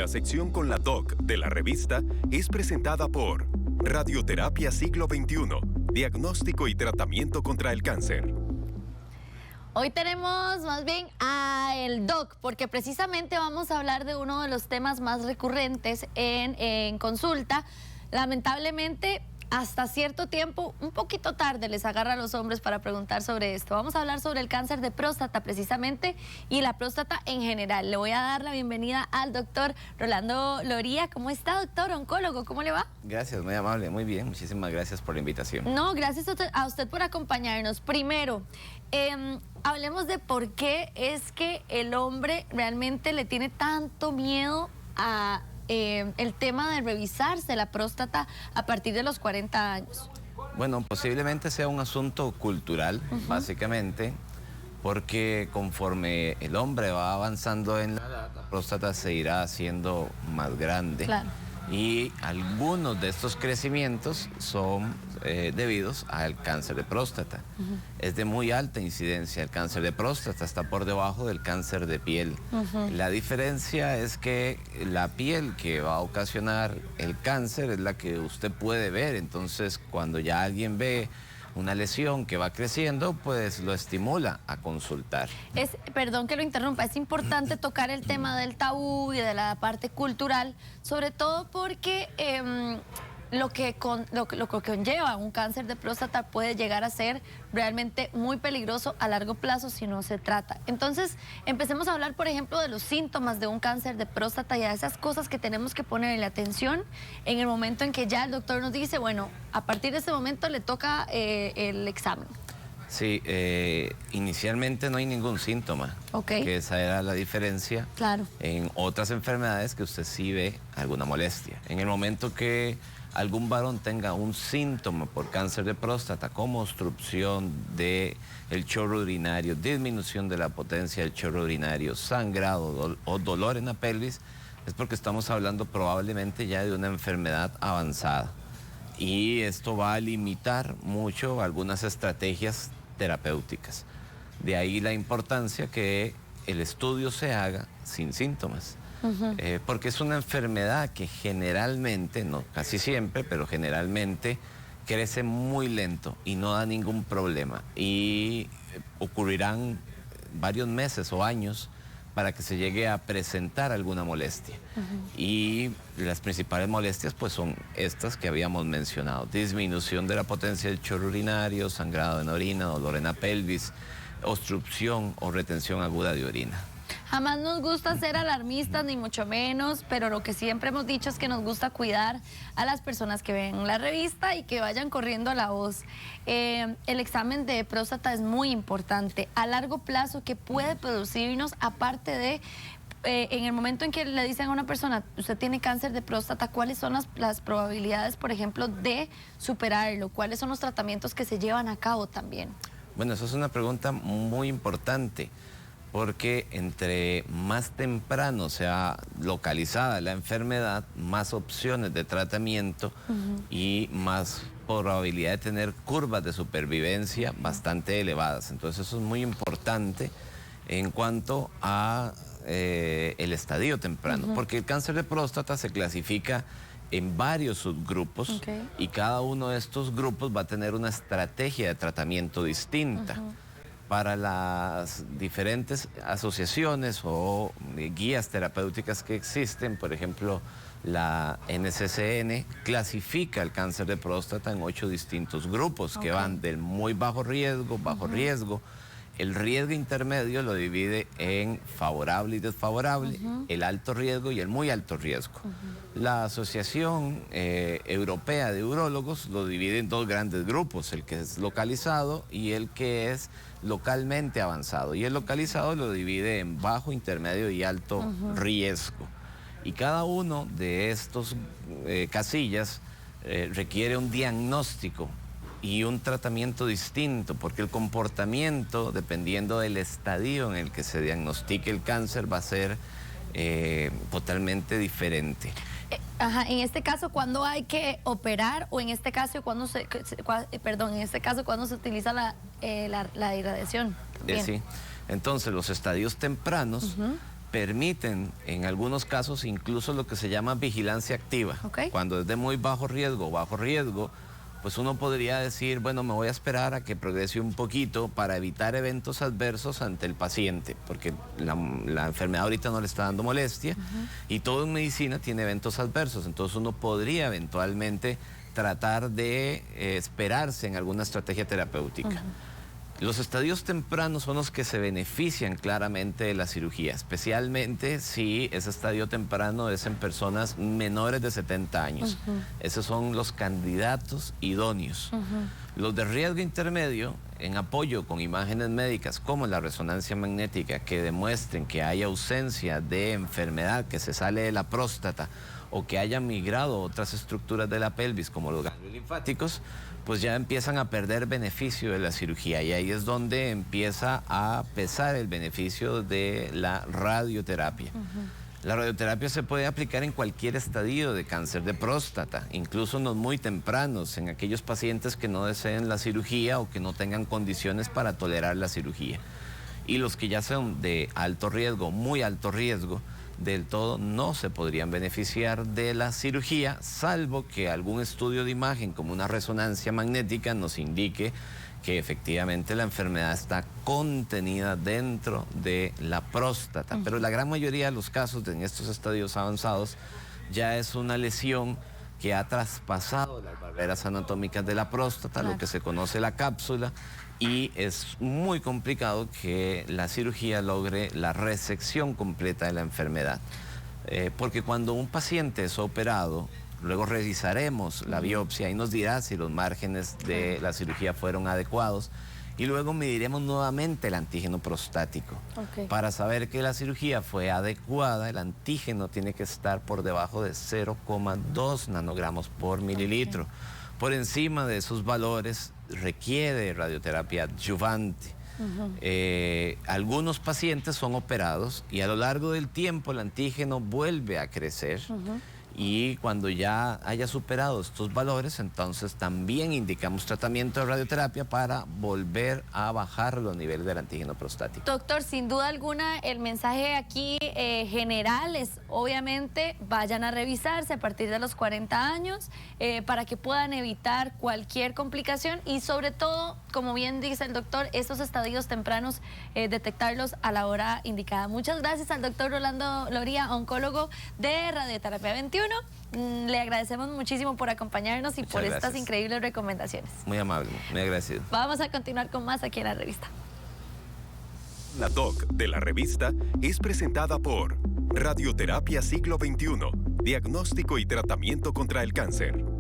La sección con la doc de la revista es presentada por Radioterapia Siglo XXI, diagnóstico y tratamiento contra el cáncer. Hoy tenemos más bien a el doc, porque precisamente vamos a hablar de uno de los temas más recurrentes en consulta. Lamentablemente, hasta cierto tiempo, un poquito tarde, les agarra a los hombres para preguntar sobre esto. Vamos a hablar sobre el cáncer de próstata precisamente y la próstata en general. Le voy a dar la bienvenida al doctor Rolando Loría. ¿Cómo está, doctor? Oncólogo, ¿cómo le va? Gracias, muy amable, muy bien. Muchísimas gracias por la invitación. No, gracias a usted por acompañarnos. Primero, hablemos de por qué es que el hombre realmente le tiene tanto miedo a el tema de revisarse la próstata a partir de los 40 años. Bueno, posiblemente sea un asunto cultural, básicamente, porque conforme el hombre va avanzando en la edad, la próstata se irá haciendo más grande. Claro. Y algunos de estos crecimientos son debidos al cáncer de próstata. Es de muy alta incidencia el cáncer de próstata, está por debajo del cáncer de piel. La diferencia es que la piel que va a ocasionar el cáncer es la que usted puede ver, entonces cuando ya alguien ve una lesión que va creciendo, pues lo estimula a consultar. Perdón que lo interrumpa, es importante tocar el tema del tabú y de la parte cultural, sobre todo porque lo que conlleva un cáncer de próstata puede llegar a ser realmente muy peligroso a largo plazo si no se trata. Entonces, empecemos a hablar, por ejemplo, de los síntomas de un cáncer de próstata y a esas cosas que tenemos que ponerle atención en el momento en que ya el doctor nos dice, bueno, a partir de ese momento le toca el examen. Sí, inicialmente no hay ningún síntoma, que esa era la diferencia. Claro. En otras enfermedades que usted sí ve alguna molestia. En el momento que algún varón tenga un síntoma por cáncer de próstata, como obstrucción del chorro urinario, disminución de la potencia del chorro urinario, sangrado o dolor en la pelvis, es porque estamos hablando probablemente ya de una enfermedad avanzada. Y esto va a limitar mucho algunas estrategias terapéuticas. De ahí la importancia que el estudio se haga sin síntomas. Porque es una enfermedad que generalmente, no casi siempre, pero generalmente crece muy lento y no da ningún problema. Y ocurrirán varios meses o años para que se llegue a presentar alguna molestia. Y las principales molestias pues son estas que habíamos mencionado: disminución de la potencia del chorro urinario, sangrado en orina, dolor en la pelvis, obstrucción o retención aguda de orina. Jamás nos gusta ser alarmistas, ni mucho menos, pero lo que siempre hemos dicho es que nos gusta cuidar a las personas que ven la revista y que vayan corriendo la voz. El examen de próstata es muy importante. A largo plazo, ¿qué puede producirnos? Aparte de, en el momento en que le dicen a una persona, usted tiene cáncer de próstata, ¿cuáles son las probabilidades, por ejemplo, de superarlo? ¿Cuáles son los tratamientos que se llevan a cabo también? Bueno, eso es una pregunta muy importante, porque entre más temprano sea localizada la enfermedad, más opciones de tratamiento y más probabilidad de tener curvas de supervivencia bastante elevadas. Entonces eso es muy importante en cuanto a el estadio temprano, porque el cáncer de próstata se clasifica en varios subgrupos y cada uno de estos grupos va a tener una estrategia de tratamiento distinta. Para las diferentes asociaciones o guías terapéuticas que existen, por ejemplo, la NCCN clasifica el cáncer de próstata en 8 distintos grupos que van del muy bajo riesgo, riesgo. El riesgo intermedio lo divide en favorable y desfavorable, el alto riesgo y el muy alto riesgo. La Asociación Europea de Urólogos lo divide en 2 grandes grupos, el que es localizado y el que es localmente avanzado. Y el localizado lo divide en bajo, intermedio y alto riesgo. Y cada uno de estos casillas requiere un diagnóstico y un tratamiento distinto, porque el comportamiento, dependiendo del estadio en el que se diagnostique el cáncer, va a ser totalmente diferente. En este caso, ¿cuándo hay que operar? O en este caso, ¿cuándo se utiliza la irradiación? Sí. Entonces, los estadios tempranos permiten en algunos casos incluso lo que se llama vigilancia activa. Ok. Cuando es de muy bajo riesgo, pues uno podría decir, bueno, me voy a esperar a que progrese un poquito para evitar eventos adversos ante el paciente, porque la enfermedad ahorita no le está dando molestia y todo en medicina tiene eventos adversos, entonces uno podría eventualmente tratar de esperarse en alguna estrategia terapéutica. Los estadios tempranos son los que se benefician claramente de la cirugía, especialmente si ese estadio temprano es en personas menores de 70 años. Esos son los candidatos idóneos. Los de riesgo intermedio, en apoyo con imágenes médicas como la resonancia magnética que demuestren que hay ausencia de enfermedad que se sale de la próstata o que haya migrado a otras estructuras de la pelvis como los ganglios linfáticos, pues ya empiezan a perder beneficio de la cirugía y ahí es donde empieza a pesar el beneficio de la radioterapia. La radioterapia se puede aplicar en cualquier estadio de cáncer de próstata, incluso en los muy tempranos, en aquellos pacientes que no deseen la cirugía o que no tengan condiciones para tolerar la cirugía. Y los que ya son de alto riesgo, muy alto riesgo, del todo no se podrían beneficiar de la cirugía, salvo que algún estudio de imagen como una resonancia magnética nos indique que efectivamente la enfermedad está contenida dentro de la próstata. Pero la gran mayoría de los casos en estos estadios avanzados ya es una lesión que ha traspasado las barreras anatómicas de la próstata, lo que se conoce la cápsula, y es muy complicado que la cirugía logre la resección completa de la enfermedad. Porque cuando un paciente es operado, luego revisaremos la biopsia y nos dirá si los márgenes de la cirugía fueron adecuados y luego mediremos nuevamente el antígeno prostático. Para saber que la cirugía fue adecuada, el antígeno tiene que estar por debajo de 0,2 nanogramos por mililitro. Por encima de esos valores requiere radioterapia adyuvante. Algunos pacientes son operados y a lo largo del tiempo el antígeno vuelve a crecer y cuando ya haya superado estos valores, entonces también indicamos tratamiento de radioterapia para volver a bajar los niveles del antígeno prostático. Doctor, sin duda alguna, el mensaje aquí general es, obviamente, vayan a revisarse a partir de los 40 años para que puedan evitar cualquier complicación y sobre todo, como bien dice el doctor, estos estadios tempranos, detectarlos a la hora indicada. Muchas gracias al doctor Rolando Loría, oncólogo de Radioterapia 21. Le agradecemos muchísimo por acompañarnos y Muchas por gracias. estas increíbles recomendaciones. Muy amable, muy agradecido. Vamos a continuar con más aquí en la revista. La Doc de la revista es presentada por Radioterapia Siglo XXI, diagnóstico y tratamiento contra el cáncer.